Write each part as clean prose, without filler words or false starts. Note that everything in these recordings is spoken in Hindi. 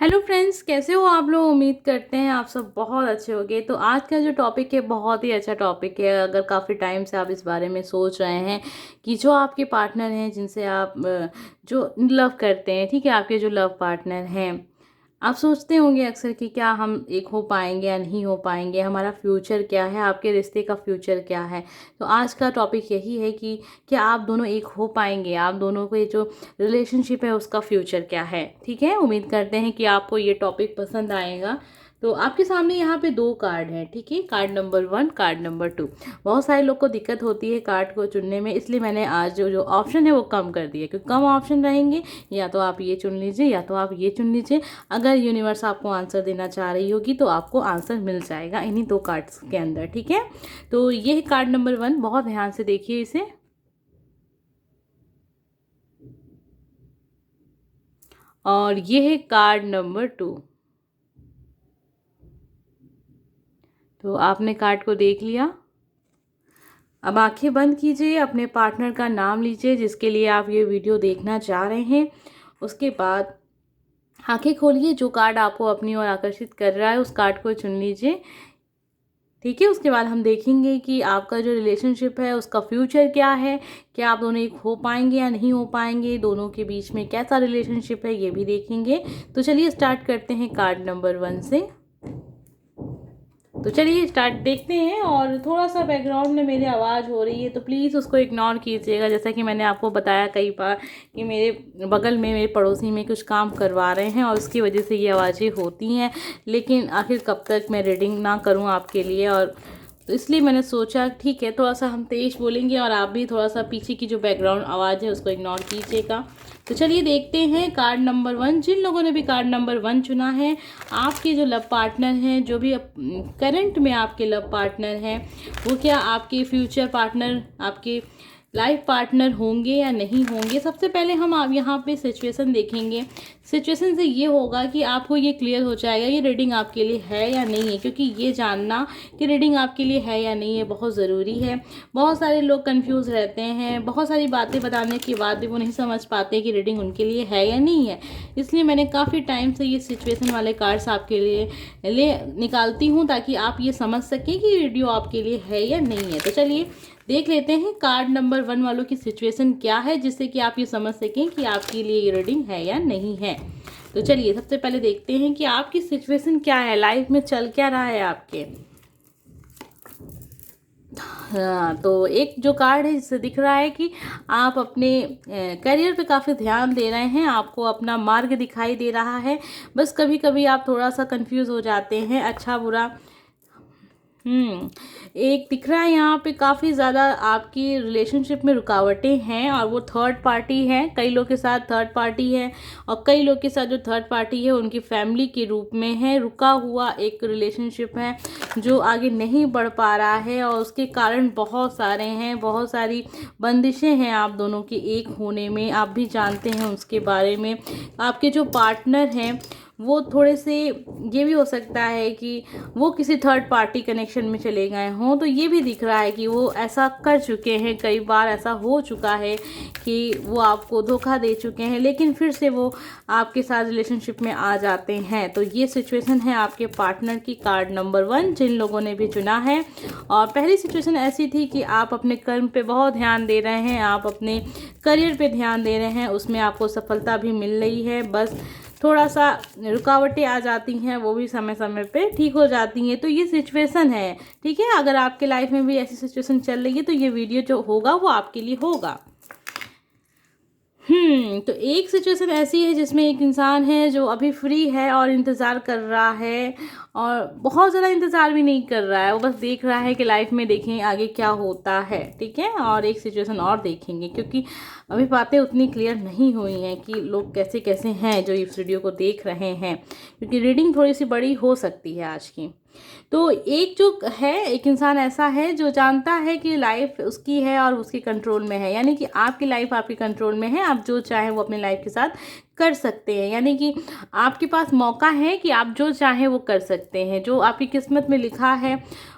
हेलो फ्रेंड्स, कैसे हो आप लोग। उम्मीद करते हैं आप सब बहुत अच्छे होंगे। तो आज का जो टॉपिक है बहुत ही अच्छा टॉपिक है। अगर काफ़ी टाइम से आप इस बारे में सोच रहे हैं कि जो आपके पार्टनर हैं जिनसे आप जो लव करते हैं, ठीक है, आपके जो लव पार्टनर हैं, आप सोचते होंगे अक्सर कि क्या हम एक हो पाएंगे या नहीं हो पाएंगे, हमारा फ्यूचर क्या है, आपके रिश्ते का फ्यूचर क्या है। तो आज का टॉपिक यही है कि क्या आप दोनों एक हो पाएंगे, आप दोनों को ये जो रिलेशनशिप है उसका फ्यूचर क्या है। ठीक है, उम्मीद करते हैं कि आपको ये टॉपिक पसंद आएगा। तो आपके सामने यहाँ पे दो कार्ड हैं, ठीक है, कार्ड नंबर 1, कार्ड नंबर 2। बहुत सारे लोग को दिक्कत होती है कार्ड को चुनने में, इसलिए मैंने आज जो जो ऑप्शन है वो कम कर दिया, क्योंकि कम ऑप्शन रहेंगे या तो आप ये चुन लीजिए या तो आप ये चुन लीजिए। अगर यूनिवर्स आपको आंसर देना चाह रही होगी तो आपको आंसर मिल जाएगा इन्हीं दो कार्ड्स के अंदर। ठीक है, तो ये है कार्ड नंबर 1, बहुत ध्यान से देखिए इसे। और ये है कार्ड नंबर 2। तो आपने कार्ड को देख लिया। अब आंखें बंद कीजिए, अपने पार्टनर का नाम लीजिए जिसके लिए आप ये वीडियो देखना चाह रहे हैं। उसके बाद आंखें खोलिए, जो कार्ड आपको अपनी ओर आकर्षित कर रहा है उस कार्ड को चुन लीजिए। ठीक है, उसके बाद हम देखेंगे कि आपका जो रिलेशनशिप है उसका फ्यूचर क्या है, क्या आप दोनों एक हो पाएंगे या नहीं हो पाएंगे, दोनों के बीच में कैसा रिलेशनशिप है ये भी देखेंगे। तो चलिए स्टार्ट करते हैं कार्ड नंबर 1 से। तो चलिए स्टार्ट देखते हैं। और थोड़ा सा बैकग्राउंड में मेरी आवाज़ हो रही है तो प्लीज़ उसको इग्नोर कीजिएगा। जैसा कि मैंने आपको बताया कई बार कि मेरे बगल में मेरे पड़ोसी में कुछ काम करवा रहे हैं और उसकी वजह से ये आवाज़ें होती हैं। लेकिन आखिर कब तक मैं रीडिंग ना करूँ आपके लिए, और तो इसलिए मैंने सोचा ठीक है थोड़ा सा हम तेज़ बोलेंगे और आप भी थोड़ा सा पीछे की जो बैकग्राउंड आवाज़ है उसको इग्नोर कीजिएगा। तो चलिए देखते हैं कार्ड नंबर 1। जिन लोगों ने भी कार्ड नंबर 1 चुना है, आपके जो लव पार्टनर हैं, जो भी करंट में आपके लव पार्टनर हैं, वो क्या आपके फ्यूचर पार्टनर, आपके लाइफ पार्टनर होंगे या नहीं होंगे। सबसे पहले हम आप यहाँ पे सिचुएशन देखेंगे। सिचुएशन से ये होगा कि आपको ये क्लियर हो जाएगा ये रीडिंग आपके लिए है या नहीं है, क्योंकि ये जानना कि रीडिंग आपके लिए है या नहीं है बहुत ज़रूरी है। बहुत सारे लोग कंफ्यूज रहते हैं, बहुत सारी बातें बताने के बाद भी वो नहीं समझ पाते कि रीडिंग उनके लिए है या नहीं है। इसलिए मैंने काफ़ी टाइम से ये सिचुएशन वाले कार्ड्स आपके लिए निकालती हूँ ताकि आप ये समझ सकें कि वीडियो आपके लिए है या नहीं है। तो चलिए देख लेते हैं कार्ड नंबर 1 वालों की सिचुएशन क्या है, जिससे कि आप ये समझ सकें कि आपके लिए ये रीडिंग है या नहीं है। तो चलिए सबसे पहले देखते हैं कि आपकी सिचुएशन क्या है, लाइफ में चल क्या रहा है आपके। हाँ, तो एक जो कार्ड है जिससे दिख रहा है कि आप अपने करियर पे काफ़ी ध्यान दे रहे हैं, आपको अपना मार्ग दिखाई दे रहा है। बस कभी कभी आप थोड़ा सा कंफ्यूज हो जाते हैं, अच्छा बुरा। एक दिख रहा है यहाँ पे काफ़ी ज़्यादा आपकी रिलेशनशिप में रुकावटें हैं और वो थर्ड पार्टी है। कई लोग के साथ थर्ड पार्टी है और कई लोग के साथ जो थर्ड पार्टी है उनकी फैमिली के रूप में है। रुका हुआ एक रिलेशनशिप है जो आगे नहीं बढ़ पा रहा है और उसके कारण बहुत सारे हैं, बहुत सारी बंदिशें हैं आप दोनों के एक होने में। आप भी जानते हैं उसके बारे में। आपके जो पार्टनर हैं वो थोड़े से, ये भी हो सकता है कि वो किसी थर्ड पार्टी कनेक्शन में चले गए हों। तो ये भी दिख रहा है कि वो ऐसा कर चुके हैं, कई बार ऐसा हो चुका है कि वो आपको धोखा दे चुके हैं, लेकिन फिर से वो आपके साथ रिलेशनशिप में आ जाते हैं। तो ये सिचुएशन है आपके पार्टनर की, कार्ड नंबर 1 जिन लोगों ने भी चुना है। और पहली सिचुएशन ऐसी थी कि आप अपने कर्म पे बहुत ध्यान दे रहे हैं, आप अपने करियर पे ध्यान दे रहे हैं, उसमें आपको सफलता भी मिल रही है। बस थोड़ा सा रुकावटें आ जाती हैं, वो भी समय समय पे ठीक हो जाती हैं। तो ये सिचुएशन है, ठीक है। अगर आपके लाइफ में भी ऐसी सिचुएशन चल रही है तो ये वीडियो जो होगा वो आपके लिए होगा। तो एक सिचुएशन ऐसी है जिसमें एक इंसान है जो अभी फ्री है और इंतज़ार कर रहा है, और बहुत ज़्यादा इंतज़ार भी नहीं कर रहा है, वो बस देख रहा है कि लाइफ में देखें आगे क्या होता है। ठीक है, और एक सिचुएशन और देखेंगे क्योंकि अभी बातें उतनी क्लियर नहीं हुई हैं कि लोग कैसे कैसे हैं जो इस वीडियो को देख रहे हैं, क्योंकि रीडिंग थोड़ी सी बड़ी हो सकती है आज की। तो एक जो है, एक इंसान ऐसा है जो जानता है कि लाइफ उसकी है और उसके कंट्रोल में है, यानी कि आपकी लाइफ आपके कंट्रोल में है, आप जो चाहें वो अपनी लाइफ के साथ कर सकते हैं। यानी कि आपके पास मौका है कि आप जो चाहें वो कर सकते हैं। जो आपकी किस्मत में लिखा है,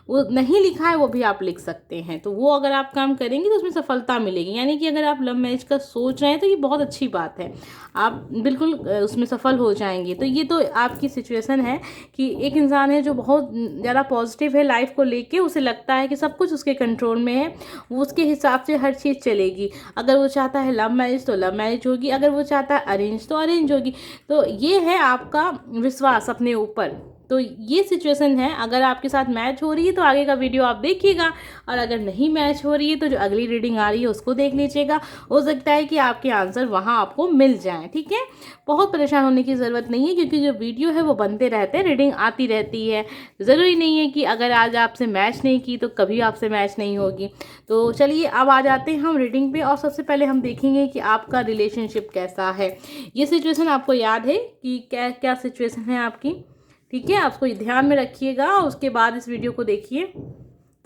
वो नहीं लिखा है वो भी आप लिख सकते हैं। तो वो अगर आप काम करेंगे तो उसमें सफलता मिलेगी। यानी कि अगर आप लव मैरिज का सोच रहे हैं तो ये बहुत अच्छी बात है, आप बिल्कुल उसमें सफल हो जाएंगे। तो ये तो आपकी सिचुएशन है कि एक इंसान है जो बहुत ज़्यादा पॉजिटिव है लाइफ को लेके, उसे लगता है कि सब कुछ उसके कंट्रोल में है, वो उसके हिसाब से हर चीज़ चलेगी। अगर वो चाहता है लव मैरिज तो लव मैरिज होगी, अगर वो चाहता है अरेंज तो अरेंज होगी। तो ये है आपका विश्वास अपने ऊपर। तो ये सिचुएशन है। अगर आपके साथ मैच हो रही है तो आगे का वीडियो आप देखिएगा, और अगर नहीं मैच हो रही है तो जो अगली रीडिंग आ रही है उसको देख लीजिएगा। हो सकता है कि आपके आंसर वहाँ आपको मिल जाएं। ठीक है, बहुत परेशान होने की ज़रूरत नहीं है, क्योंकि जो वीडियो है वो बनते रहते हैं, रीडिंग आती रहती है। ज़रूरी नहीं है कि अगर आज आपसे मैच नहीं की तो कभी आपसे मैच नहीं होगी। तो चलिए अब आ जाते हैं हम रीडिंग पे, और सबसे पहले हम देखेंगे कि आपका रिलेशनशिप कैसा है। ये सिचुएशन आपको याद है कि क्या क्या सिचुएशन है आपकी? ठीक है, आपको ध्यान में रखिएगा और उसके बाद इस वीडियो को देखिए।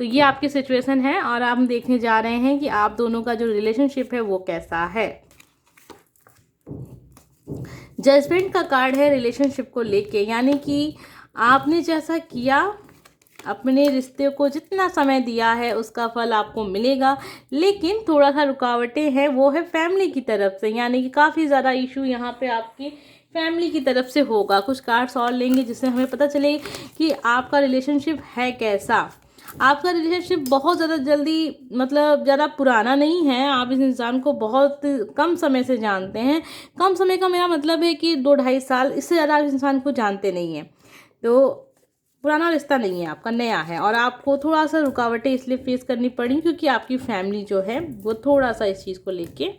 तो ये आपकी सिचुएशन है, और हम देखने जा रहे हैं कि आप दोनों का जो रिलेशनशिप है वो कैसा है। जजमेंट का कार्ड है रिलेशनशिप को लेके, यानी कि आपने जैसा किया, अपने रिश्ते को जितना समय दिया है उसका फल आपको मिलेगा। लेकिन थोड़ा सा रुकावटें हैं, वो है फैमिली की तरफ से। यानी कि काफ़ी ज़्यादा इशू यहाँ पे आपकी फैमिली की तरफ से होगा। कुछ कार्ड्स और लेंगे जिससे हमें पता चले कि आपका रिलेशनशिप है कैसा। आपका रिलेशनशिप बहुत ज़्यादा जल्दी, मतलब ज़्यादा पुराना नहीं है। आप इस इंसान को बहुत कम समय से जानते हैं। कम समय का मेरा मतलब है कि 2-2.5 साल, इससे ज़्यादा आप इस इंसान को जानते नहीं हैं। तो पुराना रिश्ता नहीं है आपका, नया है। और आपको थोड़ा सा रुकावटें इसलिए फेस करनी पड़ी क्योंकि आपकी फैमिली जो है वो थोड़ा सा इस चीज़ को लेके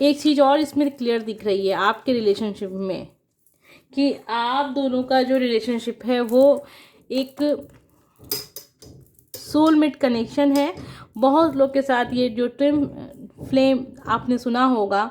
एक चीज़ और इसमें क्लियर दिख रही है आपके रिलेशनशिप में, कि आप दोनों का जो रिलेशनशिप है वो एक सोलमेट कनेक्शन है। बहुत लोग के साथ ये जो ट्विन फ्लेम आपने सुना होगा,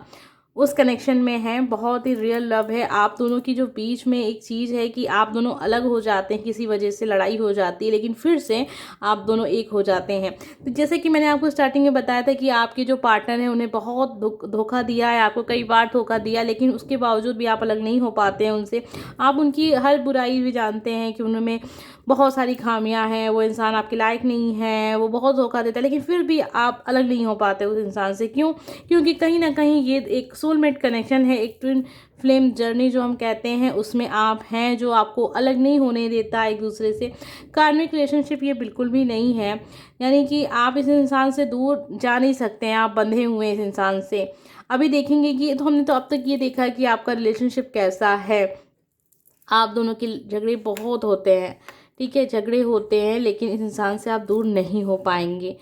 उस कनेक्शन में है। बहुत ही रियल लव है आप दोनों की। जो बीच में एक चीज़ है कि आप दोनों अलग हो जाते हैं, किसी वजह से लड़ाई हो जाती है, लेकिन फिर से आप दोनों एक हो जाते हैं। तो जैसे कि मैंने आपको स्टार्टिंग में बताया था कि आपके जो पार्टनर हैं उन्हें बहुत धोखा दिया है, आपको कई बार धोखा दिया, लेकिन उसके बावजूद भी आप अलग नहीं हो पाते हैं उनसे। आप उनकी हर बुराई भी जानते हैं कि उनमें बहुत सारी खामियां हैं, वो इंसान आपके लायक नहीं है, वो बहुत धोखा देता है, लेकिन फिर भी आप अलग नहीं हो पाते उस इंसान से। क्यों? क्योंकि कहीं ना कहीं ये एक सोलमेट कनेक्शन है, एक ट्विन फ्लेम जर्नी जो हम कहते हैं, उसमें आप हैं, जो आपको अलग नहीं होने देता एक दूसरे से। कार्मिक रिलेशनशिप ये बिल्कुल भी नहीं है। यानी कि आप इस इंसान से दूर जा नहीं सकते हैं, आप बंधे हुए हैं इस इंसान से। अभी देखेंगे कि तो हमने तो अब तक ये देखा कि आपका रिलेशनशिप कैसा है। आप दोनों के झगड़े बहुत होते हैं, ठीक है, झगड़े होते हैं, लेकिन इस इंसान से आप दूर नहीं हो पाएंगे।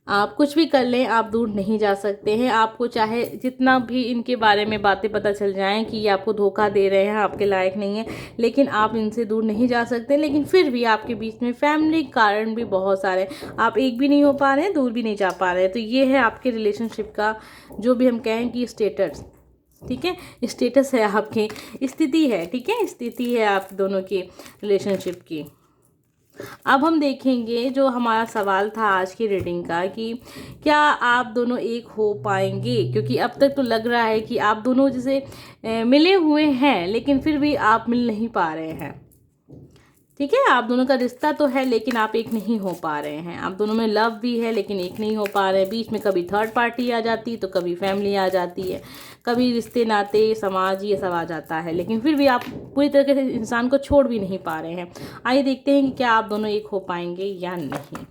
आप कुछ भी कर लें, आप दूर नहीं जा सकते हैं। आपको चाहे जितना भी इनके बारे में बातें पता चल जाएं कि ये आपको धोखा दे रहे हैं, आपके लायक नहीं है, लेकिन आप इनसे दूर नहीं जा सकते। लेकिन फिर भी आपके बीच में फैमिली कारण भी बहुत सारे, आप एक भी नहीं हो पा रहे हैं, दूर भी नहीं जा पा रहे हैं। तो ये है आपके रिलेशनशिप का जो भी हम कहें कि स्टेटस, ठीक है, स्टेटस है, आपकी स्थिति है, ठीक है, स्थिति है आप दोनों की रिलेशनशिप की। अब हम देखेंगे जो हमारा सवाल था आज की रीडिंग का, कि क्या आप दोनों एक हो पाएंगे। क्योंकि अब तक तो लग रहा है कि आप दोनों जैसे मिले हुए हैं, लेकिन फिर भी आप मिल नहीं पा रहे हैं। ठीक है, आप दोनों का रिश्ता तो है लेकिन आप एक नहीं हो पा रहे हैं। आप दोनों में लव भी है लेकिन एक नहीं हो पा रहे हैं। बीच में कभी थर्ड पार्टी आ जाती तो कभी फैमिली आ जाती है, कभी रिश्ते नाते समाज ये सब आ जाता है, लेकिन फिर भी आप पूरी तरीके से इंसान को छोड़ भी नहीं पा रहे हैं। आइए देखते हैं कि क्या आप दोनों एक हो पाएंगे या नहीं।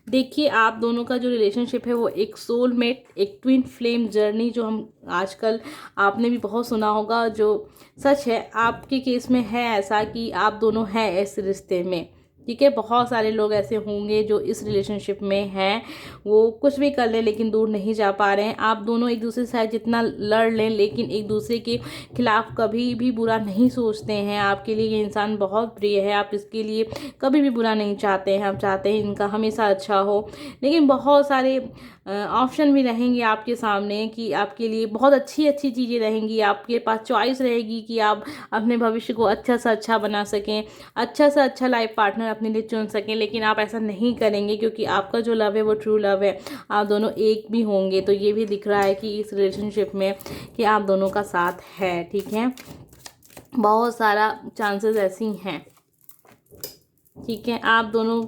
देखिए, आप दोनों का जो रिलेशनशिप है वो एक सोलमेट, एक ट्विन फ्लेम जर्नी, जो हम आजकल आपने भी बहुत सुना होगा, जो सच है आपके केस में है ऐसा कि आप दोनों हैं इस रिश्ते में। ठीक है, बहुत सारे लोग ऐसे होंगे जो इस रिलेशनशिप में हैं, वो कुछ भी कर लें लेकिन दूर नहीं जा पा रहे हैं। आप दोनों एक दूसरे से जितना लड़ लें लेकिन एक दूसरे के खिलाफ कभी भी बुरा नहीं सोचते हैं। आपके लिए ये इंसान बहुत प्रिय है, आप इसके लिए कभी भी बुरा नहीं चाहते हैं, आप चाहते हैं इनका हमेशा अच्छा हो। लेकिन बहुत सारे ऑप्शन भी रहेंगे आपके सामने कि आपके लिए बहुत अच्छी अच्छी चीज़ें रहेंगी, आपके पास चॉइस रहेगी कि आप अपने भविष्य को अच्छा से अच्छा बना सकें, अच्छा से अच्छा लाइफ पार्टनर अपने लिए चुन सकें, लेकिन आप ऐसा नहीं करेंगे क्योंकि आपका जो लव है वो ट्रू लव है। आप दोनों एक भी होंगे। तो ये भी दिख रहा है कि इस रिलेशनशिप में कि आप दोनों का साथ है, ठीक है। बहुत सारा चांसेस ऐसी हैं, ठीक है। आप दोनों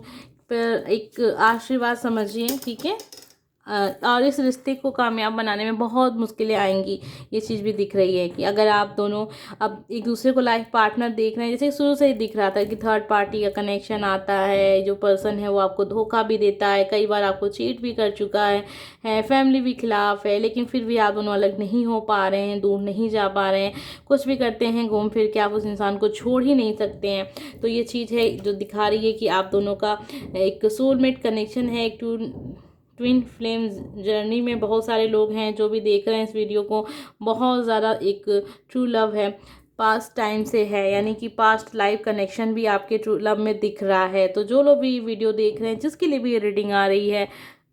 पर एक आशीर्वाद समझिए, ठीक है। और इस रिश्ते को कामयाब बनाने में बहुत मुश्किलें आएंगी। ये चीज़ भी दिख रही है कि अगर आप दोनों अब एक दूसरे को लाइफ पार्टनर देख रहे हैं, जैसे शुरू से ही दिख रहा था कि थर्ड पार्टी का कनेक्शन आता है, जो पर्सन है वो आपको धोखा भी देता है, कई बार आपको चीट भी कर चुका है, फैमिली भी खिलाफ है, लेकिन फिर भी आप दोनों अलग नहीं हो पा रहे हैं, दूर नहीं जा पा रहे हैं। कुछ भी करते हैं घूम फिर के आप उस इंसान को छोड़ ही नहीं सकते हैं। तो ये चीज़ है जो दिखा रही है कि आप दोनों का एक सोलमेट कनेक्शन है, एक ट्विन फ्लेम जर्नी में बहुत सारे लोग हैं जो भी देख रहे हैं इस वीडियो को। बहुत ज़्यादा एक ट्रू लव है, पास्ट टाइम से है, यानी कि पास्ट लाइफ कनेक्शन भी आपके ट्रू लव में दिख रहा है। तो जो लोग भी वीडियो देख रहे हैं, जिसके लिए भी ये रीडिंग आ रही है,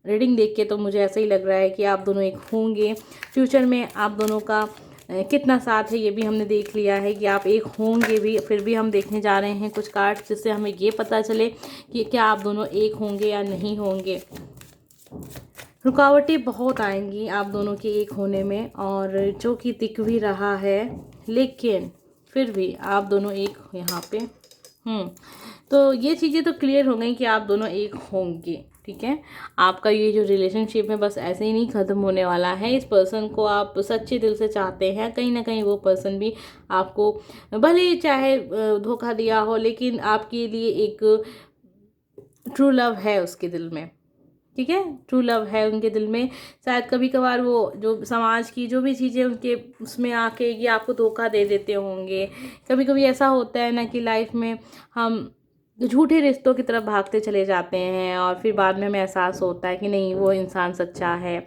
रीडिंग देख के तो मुझे ऐसा ही लग रहा है कि आप दोनों एक होंगे। फ्यूचर में आप दोनों का कितना साथ है ये भी हमने देख लिया है कि आप एक होंगे भी। फिर भी हम देखने जा रहे हैं कुछ कार्ड्स जिससे हमें ये पता चले कि क्या आप दोनों एक होंगे या नहीं होंगे। रुकावटें बहुत आएंगी आप दोनों के एक होने में, और जो कि दिख भी रहा है, लेकिन फिर भी आप दोनों एक यहाँ पे तो ये चीज़ें तो क्लियर हो गई कि आप दोनों एक होंगे, ठीक है। आपका ये जो रिलेशनशिप है बस ऐसे ही नहीं ख़त्म होने वाला है। इस पर्सन को आप सच्चे दिल से चाहते हैं, कहीं ना कहीं वो पर्सन भी आपको भले ही चाहे धोखा दिया हो, लेकिन आपके लिए एक ट्रू लव है उसके दिल में, ठीक है। ट्रू लव है उनके दिल में। शायद कभी कभार वो जो समाज की जो भी चीज़ें उनके उसमें आके ये आपको धोखा दे देते होंगे। कभी कभी ऐसा होता है ना कि लाइफ में हम झूठे रिश्तों की तरफ भागते चले जाते हैं और फिर बाद में हमें एहसास होता है कि नहीं वो इंसान सच्चा है।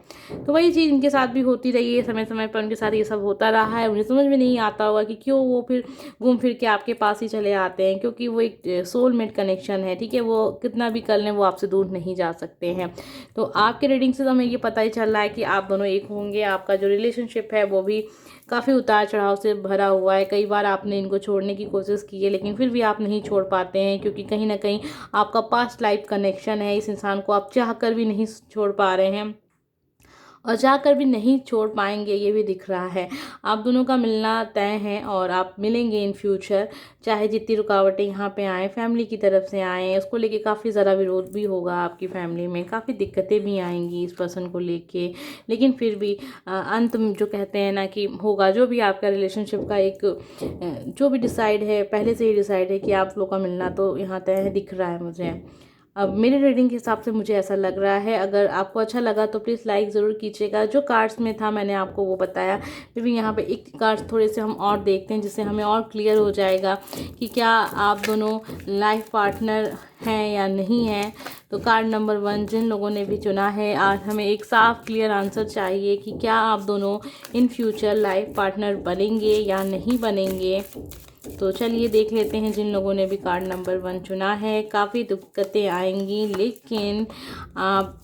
तो वही चीज़ इनके साथ भी होती रही है, समय समय पर उनके साथ ये सब होता रहा है। उन्हें समझ में नहीं आता होगा कि क्यों वो फिर घूम फिर के आपके पास ही चले आते हैं, क्योंकि वो एक सोलमेट कनेक्शन है, ठीक है। वो कितना भी कर लें वो आपसे दूर नहीं जा सकते हैं। तो आपके रीडिंग से तो हमें ये पता ही चल रहा है कि आप दोनों एक होंगे। आपका जो रिलेशनशिप है वो भी काफ़ी उतार चढ़ाव से भरा हुआ है। कई बार आपने इनको छोड़ने की कोशिश की है, लेकिन फिर भी आप नहीं छोड़ पाते हैं, क्योंकि कहीं ना कहीं आपका पास्ट लाइफ कनेक्शन है। इस इंसान को आप चाह कर भी नहीं छोड़ पा रहे हैं और जाकर भी नहीं छोड़ पाएंगे, ये भी दिख रहा है। आप दोनों का मिलना तय है और आप मिलेंगे इन फ्यूचर, चाहे जितनी रुकावटें यहाँ पे आएँ, फैमिली की तरफ से आएँ। उसको लेके काफ़ी ज़्यादा विरोध भी होगा आपकी फैमिली में, काफ़ी दिक्कतें भी आएंगी इस पर्सन को लेके, लेकिन फिर भी अंत में जो कहते हैं ना कि होगा जो भी आपका रिलेशनशिप का एक जो भी डिसाइड है, पहले से ही डिसाइड है कि आप लोग का मिलना तो यहाँ तय है, दिख रहा है मुझे। अब मेरे रीडिंग के हिसाब से मुझे ऐसा लग रहा है। अगर आपको अच्छा लगा तो प्लीज़ लाइक ज़रूर कीजिएगा। जो कार्ड्स में था मैंने आपको वो बताया, फिर भी यहाँ पे एक कार्ड्स थोड़े से हम और देखते हैं जिससे हमें और क्लियर हो जाएगा कि क्या आप दोनों लाइफ पार्टनर हैं या नहीं हैं। तो कार्ड नंबर 1 जिन लोगों ने भी चुना है, आज हमें एक साफ क्लियर आंसर चाहिए कि क्या आप दोनों इन फ्यूचर लाइफ पार्टनर बनेंगे या नहीं बनेंगे। तो चलिए देख लेते हैं जिन लोगों ने भी कार्ड नंबर 1 चुना है। काफ़ी दिक्कतें आएंगी, लेकिन आप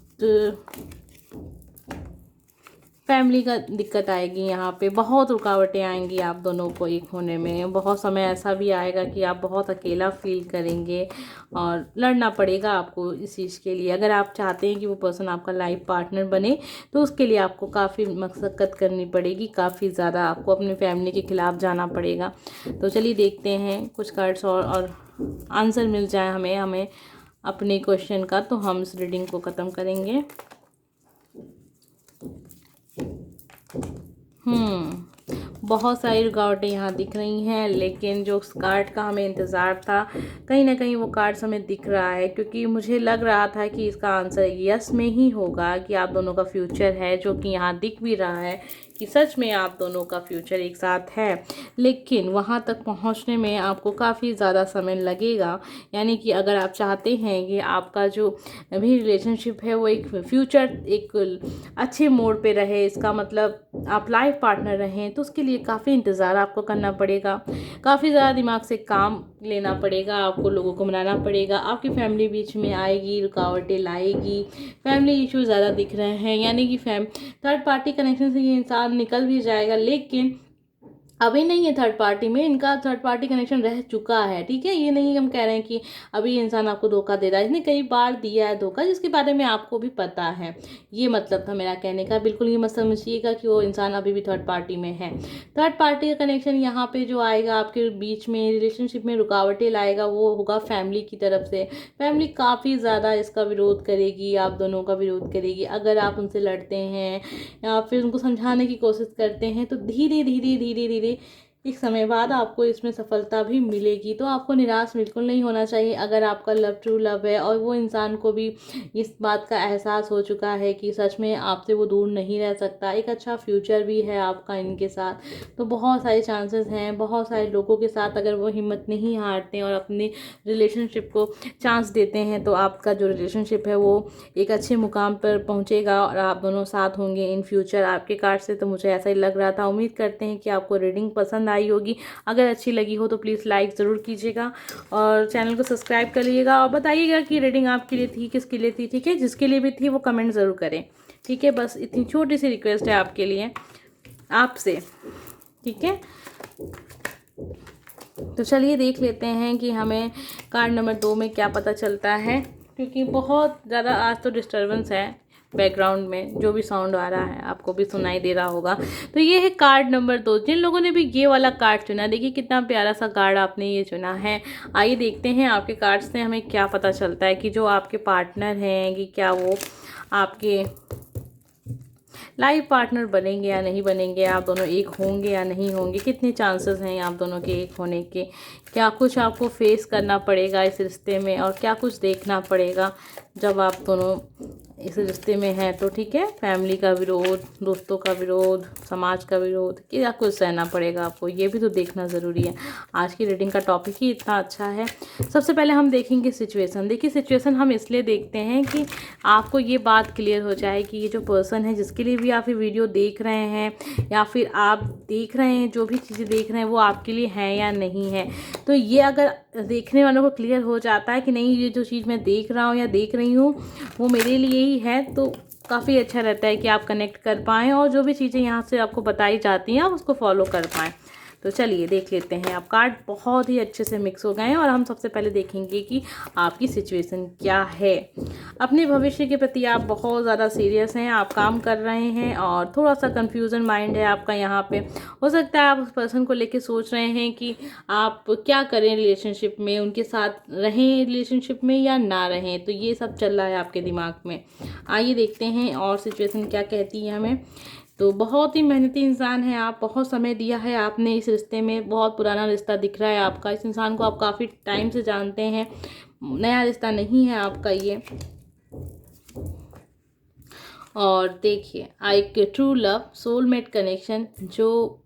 फैमिली का दिक्कत आएगी, यहाँ पे बहुत रुकावटें आएंगी आप दोनों को एक होने में। बहुत समय ऐसा भी आएगा कि आप बहुत अकेला फील करेंगे और लड़ना पड़ेगा आपको इस चीज़ के लिए। अगर आप चाहते हैं कि वो पर्सन आपका लाइफ पार्टनर बने तो उसके लिए आपको काफ़ी मशक्क़त करनी पड़ेगी, काफ़ी ज़्यादा आपको अपनी फैमिली के खिलाफ जाना पड़ेगा। तो चलिए देखते हैं कुछ कार्ड्स और आंसर मिल जाए हमें अपने क्वेश्चन का, तो हम इस रीडिंग को ख़त्म करेंगे। बहुत सारी रुकावटें यहाँ दिख रही हैं, लेकिन जो उस कार्ड का हमें इंतज़ार था, कहीं ना कहीं वो कार्ड्स हमें दिख रहा है, क्योंकि मुझे लग रहा था कि इसका आंसर यस में ही होगा कि आप दोनों का फ्यूचर है, जो कि यहाँ दिख भी रहा है कि सच में आप दोनों का फ्यूचर एक साथ है। लेकिन वहाँ तक पहुँचने में आपको काफ़ी ज़्यादा समय लगेगा। यानी कि अगर आप चाहते हैं कि आपका जो भी रिलेशनशिप है वो एक फ्यूचर एक अच्छे मोड़ पे रहे, इसका मतलब आप लाइफ पार्टनर रहें, तो उसके लिए काफ़ी इंतज़ार आपको करना पड़ेगा, काफ़ी ज़्यादा दिमाग से काम लेना पड़ेगा, आपको लोगों को मनाना पड़ेगा, आपकी फैमिली बीच में आएगी, रुकावटें लाएगी, फैमिली इशू ज़्यादा दिख रहे हैं। यानी कि थर्ड पार्टी कनेक्शन से ये इंसान निकल भी जाएगा, लेकिन अभी नहीं है थर्ड पार्टी में, इनका थर्ड पार्टी कनेक्शन रह चुका है, ठीक है। ये नहीं हम कह रहे हैं कि अभी इंसान आपको धोखा दे रहा है, इसने कई बार दिया है धोखा, जिसके बारे में आपको भी पता है। ये मतलब था मेरा कहने का। बिल्कुल ये मत समझिएगा कि वो इंसान अभी भी थर्ड पार्टी में है। थर्ड पार्टी का कनेक्शन यहाँ पे जो आएगा आपके बीच में, रिलेशनशिप में रुकावटें लाएगा, वो होगा फैमिली की तरफ से। फैमिली काफ़ी ज़्यादा इसका विरोध करेगी, आप दोनों का विरोध करेगी। अगर आप उनसे लड़ते हैं या फिर उनको समझाने की कोशिश करते हैं तो धीरे धीरे धीरे धीरे एक समय बाद आपको इसमें सफलता भी मिलेगी। तो आपको निराश बिल्कुल नहीं होना चाहिए। अगर आपका लव ट्रू लव है और वो इंसान को भी इस बात का एहसास हो चुका है कि सच में आपसे वो दूर नहीं रह सकता, एक अच्छा फ्यूचर भी है आपका इनके साथ, तो बहुत सारे चांसेस हैं। बहुत सारे लोगों के साथ अगर वो हिम्मत नहीं हारते और अपने रिलेशनशिप को चांस देते हैं तो आपका जो रिलेशनशिप है वो एक अच्छे मुकाम पर पहुंचेगा और आप दोनों साथ होंगे इन फ्यूचर। आपके कार्ड से तो मुझे ऐसा ही लग रहा था। उम्मीद करते हैं कि आपको रीडिंग पसंद आई होगी। अगर अच्छी लगी हो तो प्लीज़ लाइक ज़रूर कीजिएगा और चैनल को सब्सक्राइब कर लीजिएगा और बताइएगा कि रीडिंग आपके लिए थी, किसके लिए थी, ठीक है। जिसके लिए भी थी वो कमेंट ज़रूर करें, ठीक है। बस इतनी छोटी सी रिक्वेस्ट है आपके लिए, आपसे, ठीक है। तो चलिए देख लेते हैं कि हमें कार्ड नंबर 2 में क्या पता चलता है, क्योंकि बहुत ज़्यादा आज तो डिस्टर्बेंस है बैकग्राउंड में, जो भी साउंड आ रहा है आपको भी सुनाई दे रहा होगा। तो ये है कार्ड नंबर 2। जिन लोगों ने भी ये वाला कार्ड चुना, देखिए कितना प्यारा सा कार्ड आपने ये चुना है। आइए देखते हैं आपके कार्ड से हमें क्या पता चलता है कि जो आपके पार्टनर हैं कि क्या वो आपके लाइफ पार्टनर बनेंगे या नहीं बनेंगे, आप दोनों एक होंगे या नहीं होंगे, कितने चांसेस हैं आप दोनों के एक होने के, क्या कुछ आपको फेस करना पड़ेगा इस रिश्ते में और क्या कुछ देखना पड़ेगा जब आप दोनों इस रिश्ते में हैं तो, ठीक है। फैमिली का विरोध, दोस्तों का विरोध, समाज का विरोध, क्या कुछ सहना पड़ेगा आपको, ये भी तो देखना ज़रूरी है। आज की रीडिंग का टॉपिक ही इतना अच्छा है। सबसे पहले हम देखेंगे सिचुएशन। देखिए सिचुएशन हम इसलिए देखते हैं कि आपको ये बात क्लियर हो जाए कि ये जो पर्सन है जिसके लिए भी आप ये वीडियो देख रहे हैं या फिर आप देख रहे हैं, जो भी चीज़ें देख रहे हैं वो आपके लिए है या नहीं है। तो ये अगर देखने वालों को क्लियर हो जाता है कि नहीं, ये जो चीज़ मैं देख रहा हूँ या देख रही हूँ वो मेरे लिए ही है, तो काफ़ी अच्छा रहता है कि आप कनेक्ट कर पाएँ और जो भी चीज़ें यहाँ से आपको बताई जाती हैं आप उसको फॉलो कर पाएँ। तो चलिए देख लेते हैं। आप कार्ड बहुत ही अच्छे से मिक्स हो गए हैं और हम सबसे पहले देखेंगे कि आपकी सिचुएशन क्या है। अपने भविष्य के प्रति आप बहुत ज़्यादा सीरियस हैं, आप काम कर रहे हैं और थोड़ा सा कंफ्यूजन माइंड है आपका यहाँ पे। हो सकता है आप उस पर्सन को लेके सोच रहे हैं कि आप क्या करें रिलेशनशिप में, उनके साथ रहें रिलेशनशिप में या ना रहें, तो ये सब चल रहा है आपके दिमाग में। आइए देखते हैं और सिचुएशन क्या कहती है हमें। तो बहुत ही मेहनती इंसान है आप, बहुत समय दिया है आपने इस रिश्ते में, बहुत पुराना रिश्ता दिख रहा है आपका। इस इंसान को आप काफ़ी टाइम से जानते हैं, नया रिश्ता नहीं है आपका ये। और देखिए एक ट्रू लव, सोलमेट कनेक्शन, जो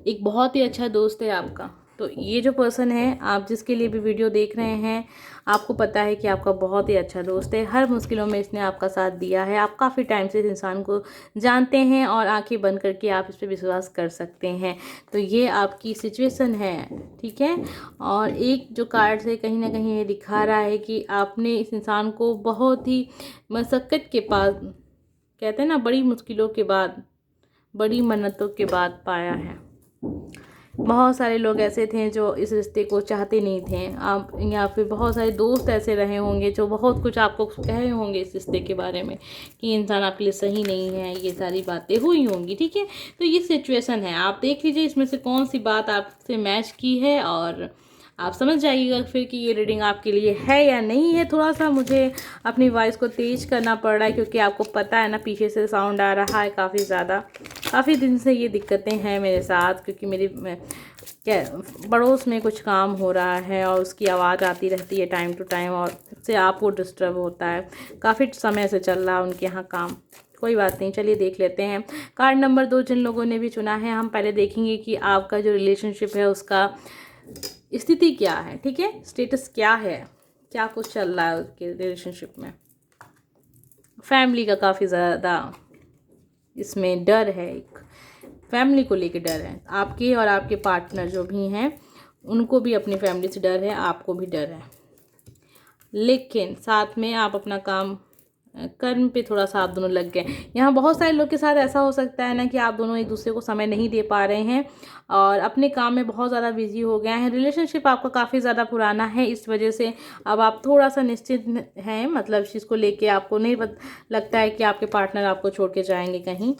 एक बहुत ही अच्छा दोस्त है आपका। तो ये जो पर्सन है, आप जिसके लिए भी वीडियो देख रहे हैं, आपको पता है कि आपका बहुत ही अच्छा दोस्त है। हर मुश्किलों में इसने आपका साथ दिया है। आप काफ़ी टाइम से इस इंसान को जानते हैं और आंखें बंद करके आप इस पर विश्वास कर सकते हैं। तो ये आपकी सिचुएशन है, ठीक है। और एक जो कार्ड से कहीं ना कहीं ये दिखा रहा है कि आपने इस इंसान को बहुत ही मशक्क़त के पास, कहते हैं ना, बड़ी मुश्किलों के बाद, बड़ी मन्नतों के बाद पाया है। बहुत सारे लोग ऐसे थे जो इस रिश्ते को चाहते नहीं थे, आप या फिर बहुत सारे दोस्त ऐसे रहे होंगे जो बहुत कुछ आपको कहे होंगे इस रिश्ते के बारे में कि इंसान आपके लिए सही नहीं है, ये सारी बातें हुई होंगी, ठीक है। तो ये सिचुएशन है, आप देख लीजिए इसमें से कौन सी बात आपसे मैच की है और आप समझ जाइएगा फिर कि ये रीडिंग आपके लिए है या नहीं है। थोड़ा सा मुझे अपनी वॉइस को तेज़ करना पड़ रहा है क्योंकि आपको पता है ना, पीछे से साउंड आ रहा है काफ़ी ज़्यादा। काफ़ी दिन से ये दिक्कतें हैं मेरे साथ, क्योंकि मेरी क्या पड़ोस में कुछ काम हो रहा है और उसकी आवाज़ आती रहती है टाइम टू टाइम और उससे आपको डिस्टर्ब होता है। काफ़ी समय से चल रहा है उनके यहाँ काम, कोई बात नहीं। चलिए देख लेते हैं कार्ड नंबर 2 जिन लोगों ने भी चुना है। हम पहले देखेंगे कि आपका जो रिलेशनशिप है उसका स्थिति क्या है, ठीक है, स्टेटस क्या है, क्या कुछ चल रहा है उसके रिलेशनशिप में। फैमिली का काफ़ी ज़्यादा इसमें डर है, एक फैमिली को लेके डर है आपके और आपके पार्टनर जो भी हैं उनको भी अपनी फैमिली से डर है, आपको भी डर है। लेकिन साथ में आप अपना काम कर्म पे थोड़ा सा आप दोनों लग गए। यहाँ बहुत सारे लोग के साथ ऐसा हो सकता है ना कि आप दोनों एक दूसरे को समय नहीं दे पा रहे हैं और अपने काम में बहुत ज़्यादा बिजी हो गए हैं। रिलेशनशिप आपका काफ़ी ज़्यादा पुराना है, इस वजह से अब आप थोड़ा सा निश्चित हैं, मतलब इस चीज़ को लेके आपको नहीं लगता है कि आपके पार्टनर आपको छोड़ के जाएंगे कहीं।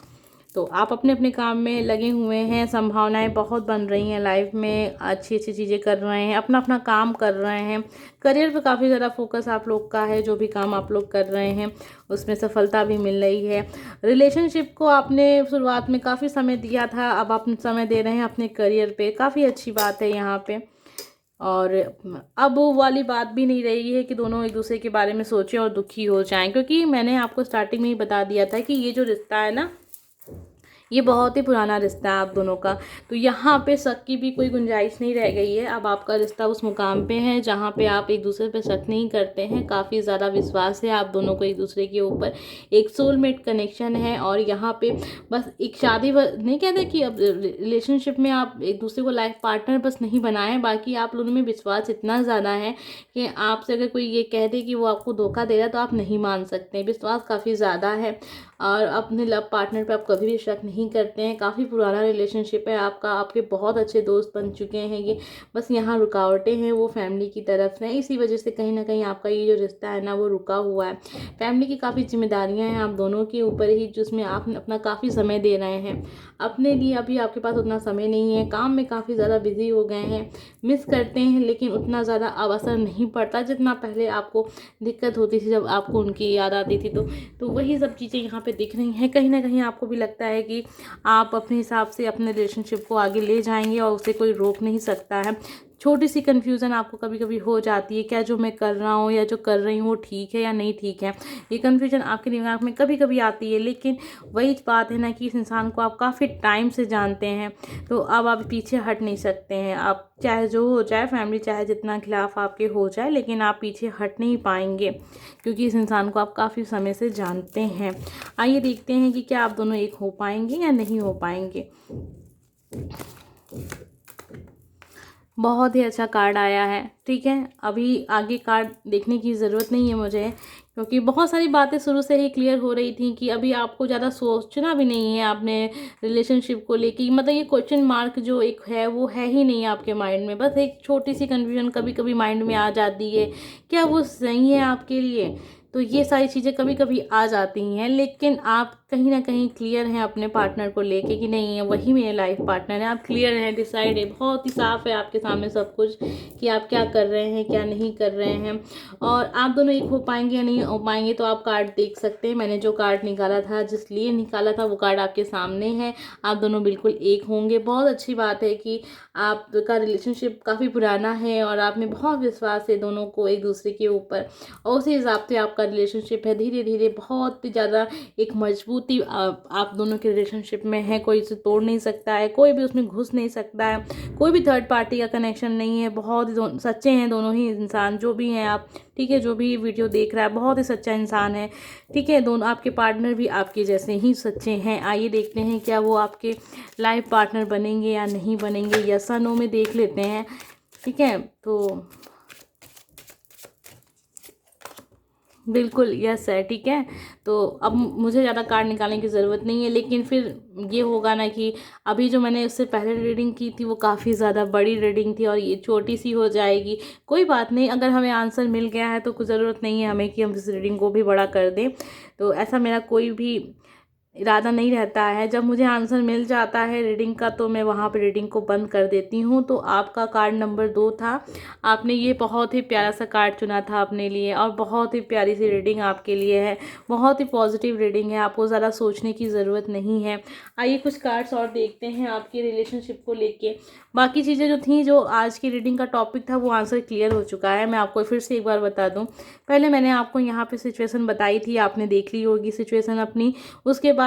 तो आप अपने अपने काम में लगे हुए हैं, संभावनाएं बहुत बन रही हैं लाइफ में, अच्छी अच्छी चीज़ें कर रहे हैं, अपना अपना काम कर रहे हैं। करियर पे काफ़ी ज़्यादा फोकस आप लोग का है, जो भी काम आप लोग कर रहे हैं उसमें सफलता भी मिल रही है। रिलेशनशिप को आपने शुरुआत में काफ़ी समय दिया था, अब आप समय दे रहे हैं अपने करियर पे, काफ़ी अच्छी बात है यहाँ पे। और अब वो वाली बात भी नहीं रही है कि दोनों एक दूसरे के बारे में सोचें और दुखी हो जाएं, क्योंकि मैंने आपको स्टार्टिंग में ही बता दिया था कि ये जो रिश्ता है ना, ये बहुत ही पुराना रिश्ता है आप दोनों का। तो यहाँ पे शक की भी कोई गुंजाइश नहीं रह गई है। अब आपका रिश्ता उस मुकाम पे है जहाँ पे आप एक दूसरे पे शक नहीं करते हैं, काफ़ी ज़्यादा विश्वास है आप दोनों को एक दूसरे के ऊपर, एक सोलमेट कनेक्शन है। और यहाँ पे बस एक शादी नहीं कहते कि अब रिलेशनशिप में आप एक दूसरे को लाइफ पार्टनर बस नहीं बनाएं, बाकी आप लोगों में विश्वास इतना ज़्यादा है कि आपसे अगर कोई ये कह दे कि वो आपको धोखा दे रहा है तो आप नहीं मान सकते। विश्वास काफ़ी ज़्यादा है और अपने लव पार्टनर पे आप कभी भी शक नहीं करते हैं। काफ़ी पुराना रिलेशनशिप है आपका, आपके बहुत अच्छे दोस्त बन चुके हैं ये, बस यहाँ रुकावटें हैं वो फैमिली की तरफ से, इसी वजह से कहीं ना कहीं आपका ये जो रिश्ता है ना वो रुका हुआ है। फैमिली की काफ़ी जिम्मेदारियाँ हैं आप दोनों के ऊपर ही, जिसमें आप अपना काफ़ी समय दे रहे हैं अपने लिए। अभी आपके पास उतना समय नहीं है, काम में काफ़ी ज़्यादा बिजी हो गए हैं, मिस करते हैं लेकिन उतना ज़्यादा अब असर नहीं पड़ता जितना पहले आपको दिक्कत होती थी जब आपको उनकी याद आती थी। तो वही सब चीज़ें यहाँ पे दिख रही हैं। कहीं ना कहीं आपको भी लगता है कि आप अपने हिसाब से अपने रिलेशनशिप को आगे ले जाएंगे और उसे कोई रोक नहीं सकता है। छोटी सी कन्फ्यूज़न आपको कभी कभी हो जाती है, क्या जो मैं कर रहा हूँ या जो कर रही हूँ वो ठीक है या नहीं ठीक है, ये कन्फ्यूजन आपके दिमाग में कभी कभी आती है। लेकिन वही बात है ना कि इस इंसान को आप काफ़ी टाइम से जानते हैं, तो अब आप पीछे हट नहीं सकते हैं। आप चाहे जो हो जाए, फैमिली चाहे जितना खिलाफ आपके हो जाए, लेकिन आप पीछे हट नहीं पाएंगे क्योंकि इस इंसान को आप काफ़ी समय से जानते हैं। आइए देखते हैं कि क्या आप दोनों एक हो पाएंगे या नहीं हो पाएंगे। बहुत ही अच्छा कार्ड आया है, ठीक है। अभी आगे कार्ड देखने की ज़रूरत नहीं है मुझे, क्योंकि बहुत सारी बातें शुरू से ही क्लियर हो रही थी कि अभी आपको ज़्यादा सोचना भी नहीं है आपने रिलेशनशिप को लेके, मतलब ये क्वेश्चन मार्क जो एक है वो है ही नहीं आपके माइंड में। बस एक छोटी सी कन्फ्यूजन कभी कभी माइंड में आ जाती है, क्या वो सही है आपके लिए। तो ये सारी चीज़ें कभी कभी आ जाती हैं, लेकिन आप कहीं ना कहीं क्लियर हैं अपने पार्टनर को लेके कि नहीं है वही मेरे लाइफ पार्टनर है। आप क्लियर हैं, डिसाइड है, बहुत ही साफ है आपके सामने सब कुछ कि आप क्या कर रहे हैं क्या नहीं कर रहे हैं। और आप दोनों एक हो पाएंगे या नहीं हो पाएंगे तो आप कार्ड देख सकते हैं। मैंने जो कार्ड निकाला था, जिस लिए निकाला था, वो कार्ड आपके सामने है। आप दोनों बिल्कुल एक होंगे। बहुत अच्छी बात है कि आपका रिलेशनशिप काफ़ी पुराना है और आप में बहुत विश्वास है दोनों को एक दूसरे के ऊपर, और उसी हिसाब से आपका रिलेशनशिप है धीरे धीरे बहुत ही ज़्यादा एक मजबूती आप दोनों के रिलेशनशिप में है। कोई इसे तोड़ नहीं सकता है, कोई भी उसमें घुस नहीं सकता है, कोई भी थर्ड पार्टी का कनेक्शन नहीं है। बहुत ही सच्चे हैं दोनों ही इंसान जो भी हैं आप, ठीक है। जो भी ये वीडियो देख रहा है बहुत ही सच्चा इंसान है, ठीक है। दोनों आपके पार्टनर भी आपके जैसे ही सच्चे हैं। आइए देखते हैं क्या वो आपके लाइफ पार्टनर बनेंगे या नहीं बनेंगे, यस और नो में देख लेते हैं, ठीक है। तो बिल्कुल यस है, ठीक है। तो अब मुझे ज़्यादा कार्ड निकालने की ज़रूरत नहीं है, लेकिन फिर ये होगा ना कि अभी जो मैंने उससे पहले रीडिंग की थी वो काफ़ी ज़्यादा बड़ी रीडिंग थी और ये छोटी सी हो जाएगी। कोई बात नहीं, अगर हमें आंसर मिल गया है तो कुछ ज़रूरत नहीं है हमें कि हम इस रीडिंग को भी बड़ा कर दें। तो ऐसा मेरा कोई भी इरादा नहीं रहता है। जब मुझे आंसर मिल जाता है रीडिंग का तो मैं वहाँ पे रीडिंग को बंद कर देती हूँ। तो आपका कार्ड नंबर 2 था। आपने ये बहुत ही प्यारा सा कार्ड चुना था अपने लिए और बहुत ही प्यारी सी रीडिंग आपके लिए है, बहुत ही पॉजिटिव रीडिंग है, आपको ज़्यादा सोचने की ज़रूरत नहीं है। आइए कुछ कार्ड्स और देखते हैं आपकी रिलेशनशिप को लेके। बाकी चीज़ें जो थी, जो आज की रीडिंग का टॉपिक था, वो आंसर क्लियर हो चुका है। मैं आपको फिर से एक बार बता दूँ, पहले मैंने आपको यहाँ पे सिचुएशन बताई थी, आपने देख ली होगी सिचुएशन अपनी। उसके बाद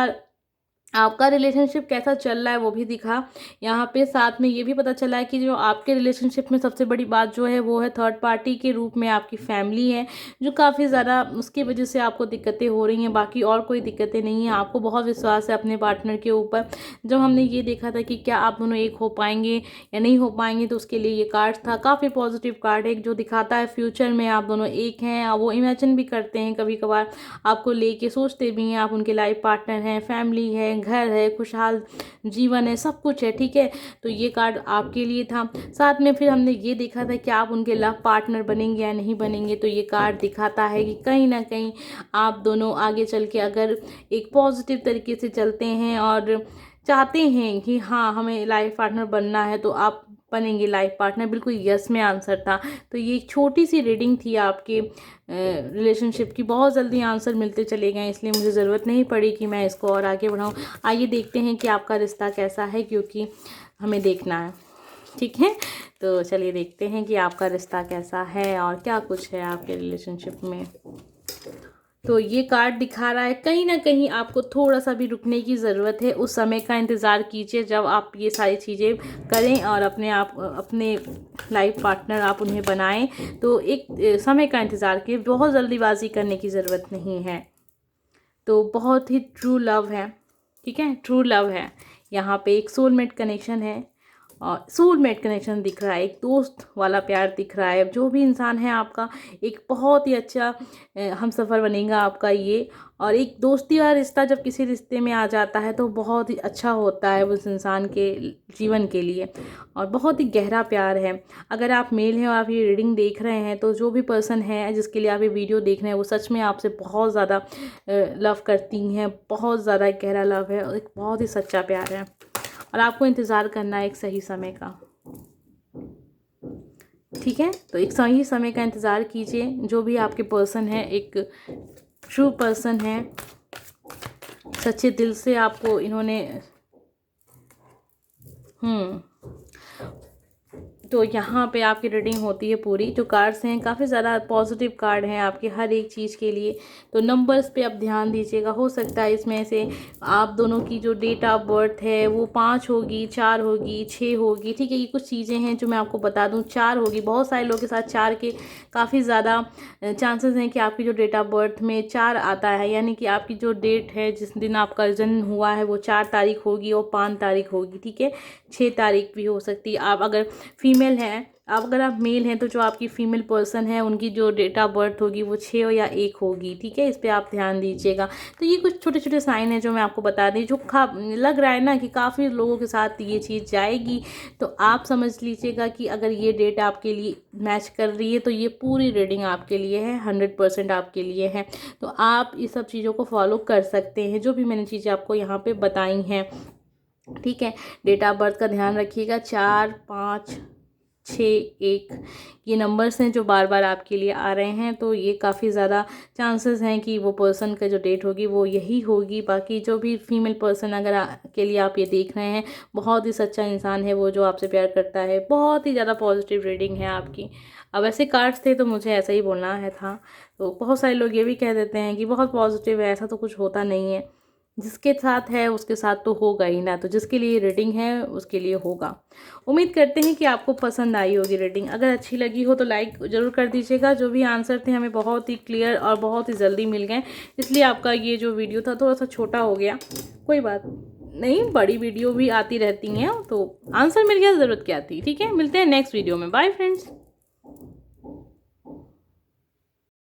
आपका रिलेशनशिप कैसा चल रहा है वो भी दिखा। यहाँ पे साथ में ये भी पता चला है कि जो आपके रिलेशनशिप में सबसे बड़ी बात जो है वो है थर्ड पार्टी के रूप में आपकी फैमिली है, जो काफ़ी ज़्यादा उसकी वजह से आपको दिक्कतें हो रही हैं। बाकी और कोई दिक्कतें नहीं हैं। आपको बहुत विश्वास है अपने पार्टनर के ऊपर। जब हमने ये देखा था कि क्या आप दोनों एक हो पाएंगे या नहीं हो पाएंगे, तो उसके लिए ये कार्ड था। काफ़ी पॉजिटिव कार्ड है जो दिखाता है फ्यूचर में आप दोनों एक हैं। वो इमेजिन भी करते हैं कभी कभार, आपको लेके सोचते भी हैं, आप उनके लाइफ पार्टनर हैं, फैमिली है, घर है, खुशहाल जीवन है, सब कुछ है। ठीक है, तो ये कार्ड आपके लिए था। साथ में फिर हमने ये देखा था कि आप उनके लव पार्टनर बनेंगे या नहीं बनेंगे, तो ये कार्ड दिखाता है कि कहीं ना कहीं आप दोनों आगे चल के अगर एक पॉजिटिव तरीके से चलते हैं और चाहते हैं कि हाँ हमें लाइफ पार्टनर बनना है, तो आप बनेंगे लाइफ पार्टनर। बिल्कुल यस में आंसर था। तो ये एक छोटी सी रीडिंग थी आपके रिलेशनशिप की। बहुत जल्दी आंसर मिलते चले गए, इसलिए मुझे ज़रूरत नहीं पड़ी कि मैं इसको और आगे बढ़ाऊँ। आइए देखते हैं कि आपका रिश्ता कैसा है, क्योंकि हमें देखना है। ठीक है, तो चलिए देखते हैं कि आपका रिश्ता कैसा है और क्या कुछ है आपके रिलेशनशिप में। तो ये कार्ड दिखा रहा है कहीं ना कहीं आपको थोड़ा सा भी रुकने की ज़रूरत है। उस समय का इंतज़ार कीजिए जब आप ये सारी चीज़ें करें और अपने लाइफ पार्टनर आप उन्हें बनाएं। तो एक समय का इंतज़ार कीजिए, बहुत जल्दीबाजी करने की ज़रूरत नहीं है। तो बहुत ही ट्रू लव है। ठीक है, ट्रू लव है। यहाँ पे एक सोलमेट कनेक्शन है और सोलमेट कनेक्शन दिख रहा है, एक दोस्त वाला प्यार दिख रहा है। जो भी इंसान है आपका एक बहुत ही अच्छा हमसफ़र बनेगा आपका ये। और एक दोस्ती वाला रिश्ता जब किसी रिश्ते में आ जाता है तो बहुत ही अच्छा होता है उस इंसान के जीवन के लिए, और बहुत ही गहरा प्यार है। अगर आप मेल हैं और आप ये रीडिंग देख रहे हैं, तो जो भी पर्सन है जिसके लिए आप ये वीडियो देख रहे हैं वो सच में आपसे बहुत ज़्यादा लव करती हैं, बहुत ज़्यादा गहरा लव है और एक बहुत ही सच्चा प्यार है। और आपको इंतज़ार करना है एक सही समय का। ठीक है, तो एक सही समय का इंतज़ार कीजिए। जो भी आपके पर्सन है एक ट्रू पर्सन है, सच्चे दिल से आपको इन्होंने तो यहाँ पे आपकी रीडिंग होती है पूरी। जो कार्ड्स हैं काफ़ी ज़्यादा पॉजिटिव कार्ड हैं आपके हर एक चीज़ के लिए। तो नंबर्स पे आप ध्यान दीजिएगा। हो सकता है इसमें से आप दोनों की जो डेट ऑफ बर्थ है वो 5 होगी, 4 होगी, 6 होगी। ठीक है, ये कुछ चीज़ें हैं जो मैं आपको बता दूँ। 4 होगी, बहुत सारे लोगों के साथ 4 के काफ़ी ज़्यादा चांसेस हैं कि आपकी जो डेट ऑफ बर्थ में 4 आता है, यानी कि आपकी जो डेट है जिस दिन आपका जन्म हुआ है वो 4 तारीख होगी और 5 तारीख होगी। ठीक है, 6 तारीख भी हो सकती है। आप अगर फीमेल हैं, अगर आप मेल हैं, तो जो आपकी फीमेल पर्सन है उनकी जो डेट ऑफ बर्थ होगी वो 6 या 1 होगी। ठीक है, इस पे आप ध्यान दीजिएगा। तो ये कुछ छोटे छोटे साइन हैं जो मैं आपको बता दी, जो लग रहा है ना कि काफ़ी लोगों के साथ ये चीज़ जाएगी। तो आप समझ लीजिएगा कि अगर ये डेट आपके लिए मैच कर रही है तो ये पूरी रीडिंग आपके लिए है, 100% आपके लिए है। तो आप इस सब चीज़ों को फॉलो कर सकते हैं जो भी मैंने चीज़ें आपको यहाँ पे बताई हैं। ठीक है, डेट ऑफ बर्थ का ध्यान रखिएगा। 4, 5, 6, 1 ये नंबर्स हैं जो बार बार आपके लिए आ रहे हैं। तो ये काफ़ी ज़्यादा चांसेस हैं कि वो पर्सन का जो डेट होगी वो यही होगी। बाकी जो भी फीमेल पर्सन अगर के लिए आप ये देख रहे हैं, बहुत ही सच्चा इंसान है वो जो आपसे प्यार करता है। बहुत ही ज़्यादा पॉजिटिव रीडिंग है आपकी। अब ऐसे कार्ड्स थे तो मुझे ऐसा ही बोलना है था। तो बहुत सारे लोग ये भी कह देते हैं कि बहुत पॉजिटिव है, ऐसा तो कुछ होता नहीं है। जिसके साथ है उसके साथ तो होगा ही ना। तो जिसके लिए रीडिंग है उसके लिए होगा। उम्मीद करते हैं कि आपको पसंद आई होगी रीडिंग। अगर अच्छी लगी हो तो लाइक ज़रूर कर दीजिएगा। जो भी आंसर थे हमें बहुत ही क्लियर और बहुत ही जल्दी मिल गए, इसलिए आपका ये जो वीडियो था थोड़ा सा छोटा हो गया। कोई बात नहीं, बड़ी वीडियो भी आती रहती हैं, तो आंसर मिल गया, ज़रूरत क्या थी। ठीक है, मिलते हैं नेक्स्ट वीडियो में। Bye friends.